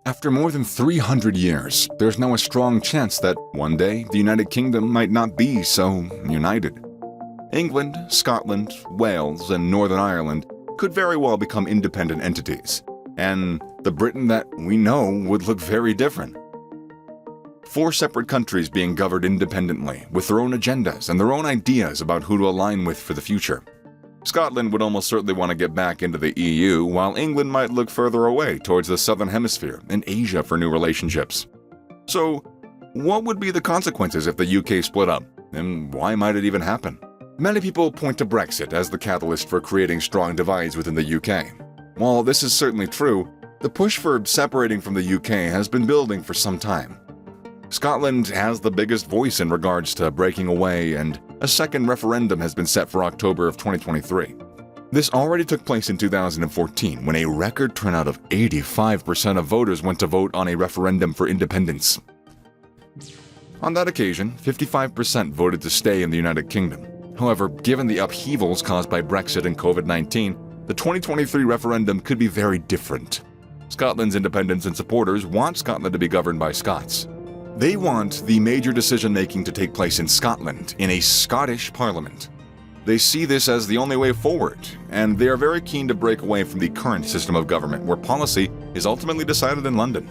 After more than 300 years, there's now a strong chance that one day the United Kingdom might not be so united. England, Scotland, Wales, and Northern Ireland could very well become independent entities, and the Britain that we know would look very different. 4 separate countries being governed independently, with their own agendas and their own ideas about who to align with for the future. Scotland would almost certainly want to get back into the EU, while England might look further away towards the Southern Hemisphere and Asia for new relationships. So, what would be the consequences if the UK split up, and why might it even happen? Many people point to Brexit as the catalyst for creating strong divides within the UK. While this is certainly true, the push for separating from the UK has been building for some time. Scotland has the biggest voice in regards to breaking away, and a second referendum has been set for October of 2023. This already took place in 2014 when a record turnout of 85% of voters went to vote on a referendum for independence. On that occasion, 55% voted to stay in the United Kingdom. However, given the upheavals caused by Brexit and COVID-19, the 2023 referendum could be very different. Scotland's independents and supporters want Scotland to be governed by Scots. They want the major decision-making to take place in Scotland, in a Scottish parliament. They see this as the only way forward, and they are very keen to break away from the current system of government where policy is ultimately decided in London.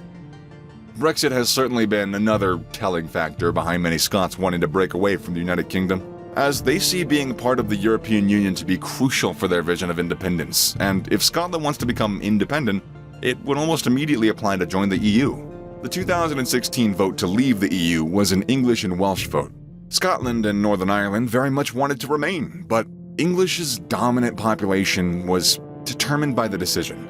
Brexit has certainly been another telling factor behind many Scots wanting to break away from the United Kingdom, as they see being part of the European Union to be crucial for their vision of independence, and if Scotland wants to become independent, it would almost immediately apply to join the EU. The 2016 vote to leave the EU was an English and Welsh vote. Scotland and Northern Ireland very much wanted to remain, but English's dominant population was determined by the decision.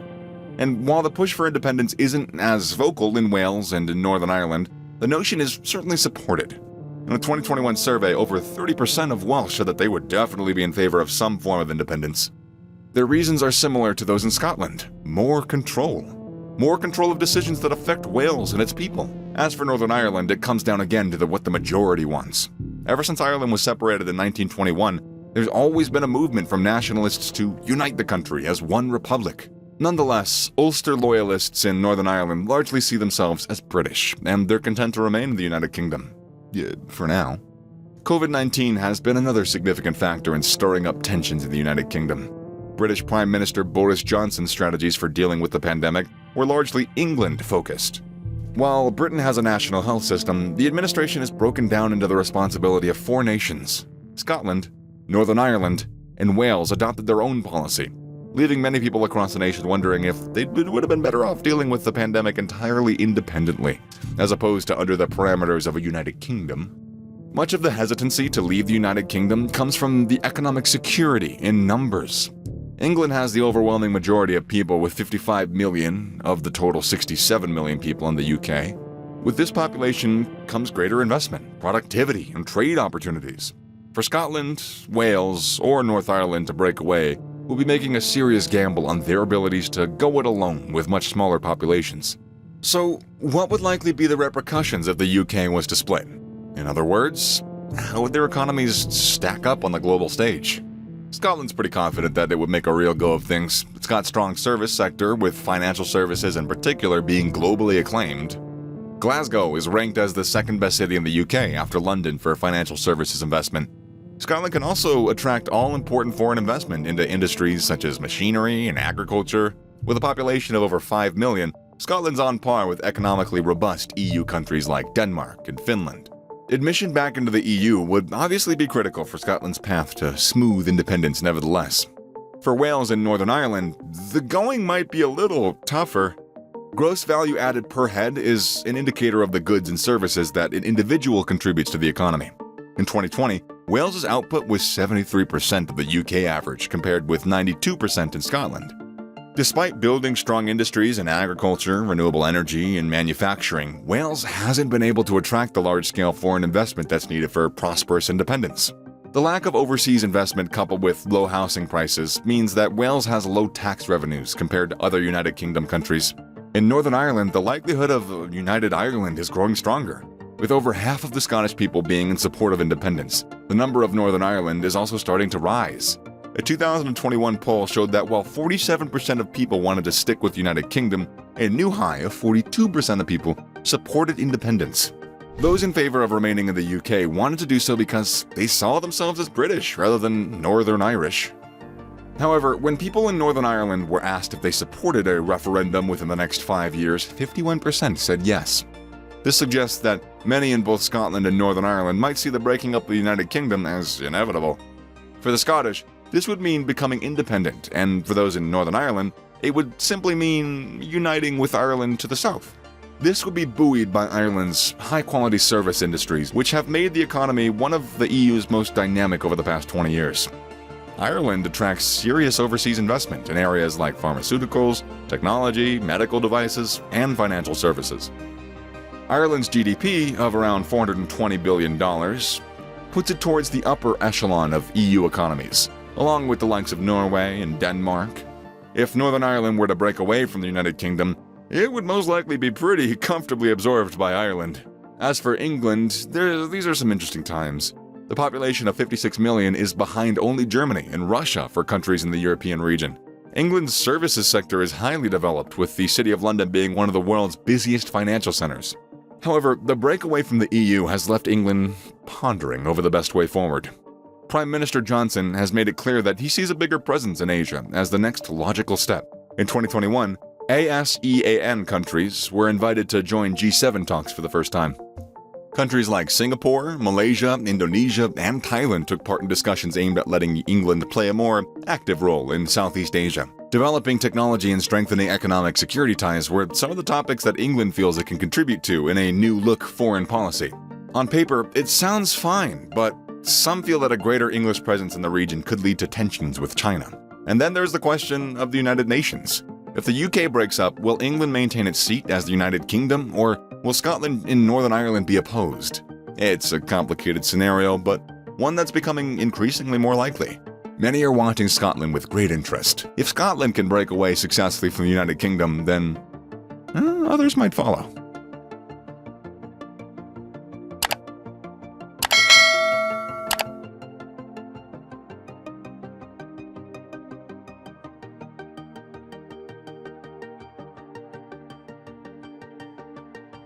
And while the push for independence isn't as vocal in Wales and in Northern Ireland, the notion is certainly supported. In a 2021 survey, over 30% of Welsh said that they would definitely be in favor of some form of independence. Their reasons are similar to those in Scotland: more control. More control of decisions that affect Wales and its people. As for Northern Ireland, it comes down again to what the majority wants. Ever since Ireland was separated in 1921, there's always been a movement from nationalists to unite the country as one republic. Nonetheless, Ulster loyalists in Northern Ireland largely see themselves as British, and they're content to remain in the United Kingdom. Yeah, for now. COVID-19 has been another significant factor in stirring up tensions in the United Kingdom. British Prime Minister Boris Johnson's strategies for dealing with the pandemic were largely England-focused. While Britain has a national health system, the administration is broken down into the responsibility of 4 nations. Scotland, Northern Ireland, and Wales adopted their own policy, leaving many people across the nation wondering if they would have been better off dealing with the pandemic entirely independently, as opposed to under the parameters of a United Kingdom. Much of the hesitancy to leave the United Kingdom comes from the economic security in numbers. England has the overwhelming majority of people, with 55 million of the total 67 million people in the UK. With this population comes greater investment, productivity, and trade opportunities. For Scotland, Wales, or North Ireland to break away will be making a serious gamble on their abilities to go it alone with much smaller populations. So, what would likely be the repercussions if the UK was to split? In other words, how would their economies stack up on the global stage? Scotland's pretty confident that it would make a real go of things. It's got a strong service sector, with financial services in particular being globally acclaimed. Glasgow is ranked as the second best city in the UK after London for financial services investment. Scotland can also attract all-important foreign investment into industries such as machinery and agriculture. With a population of over 5 million, Scotland's on par with economically robust EU countries like Denmark and Finland. Admission back into the EU would obviously be critical for Scotland's path to smooth independence nevertheless. For Wales and Northern Ireland, the going might be a little tougher. Gross value added per head is an indicator of the goods and services that an individual contributes to the economy. In 2020, Wales's output was 73% of the UK average, compared with 92% in Scotland. Despite building strong industries in agriculture, renewable energy, and manufacturing, Wales hasn't been able to attract the large-scale foreign investment that's needed for prosperous independence. The lack of overseas investment coupled with low housing prices means that Wales has low tax revenues compared to other United Kingdom countries. In Northern Ireland, the likelihood of a united Ireland is growing stronger. With over half of the Scottish people being in support of independence, the number of Northern Ireland is also starting to rise. A 2021 poll showed that while 47% of people wanted to stick with the United Kingdom, A new high of 42% of people supported independence. Those in favor of remaining in the UK wanted to do so because they saw themselves as British rather than Northern Irish. However, when people in Northern Ireland were asked if they supported a referendum within the next 5 years, 51% said yes. This suggests that many in both Scotland and Northern Ireland might see the breaking up of the United Kingdom as inevitable. For the Scottish, this would mean becoming independent, and for those in Northern Ireland, it would simply mean uniting with Ireland to the south. This would be buoyed by Ireland's high-quality service industries, which have made the economy one of the EU's most dynamic over the past 20 years. Ireland attracts serious overseas investment in areas like pharmaceuticals, technology, medical devices, and financial services. Ireland's GDP of around $420 billion puts it towards the upper echelon of EU economies, along with the likes of Norway and Denmark. If Northern Ireland were to break away from the United Kingdom, it would most likely be pretty comfortably absorbed by Ireland. As for England, these are some interesting times. The population of 56 million is behind only Germany and Russia for countries in the European region. England's services sector is highly developed, with the City of London being one of the world's busiest financial centers. However, the break away from the EU has left England pondering over the best way forward. Prime Minister Johnson has made it clear that he sees a bigger presence in Asia as the next logical step. In 2021, ASEAN countries were invited to join G7 talks for the first time. Countries like Singapore, Malaysia, Indonesia, and Thailand took part in discussions aimed at letting England play a more active role in Southeast Asia. Developing technology and strengthening economic security ties were some of the topics that England feels it can contribute to in a new-look foreign policy. On paper, it sounds fine, but some feel that a greater English presence in the region could lead to tensions with China. And then there's the question of the United Nations. If the UK breaks up, will England maintain its seat as the United Kingdom, or will Scotland and Northern Ireland be opposed? It's a complicated scenario, but one that's becoming increasingly more likely. Many are watching Scotland with great interest. If Scotland can break away successfully from the United Kingdom, then others might follow.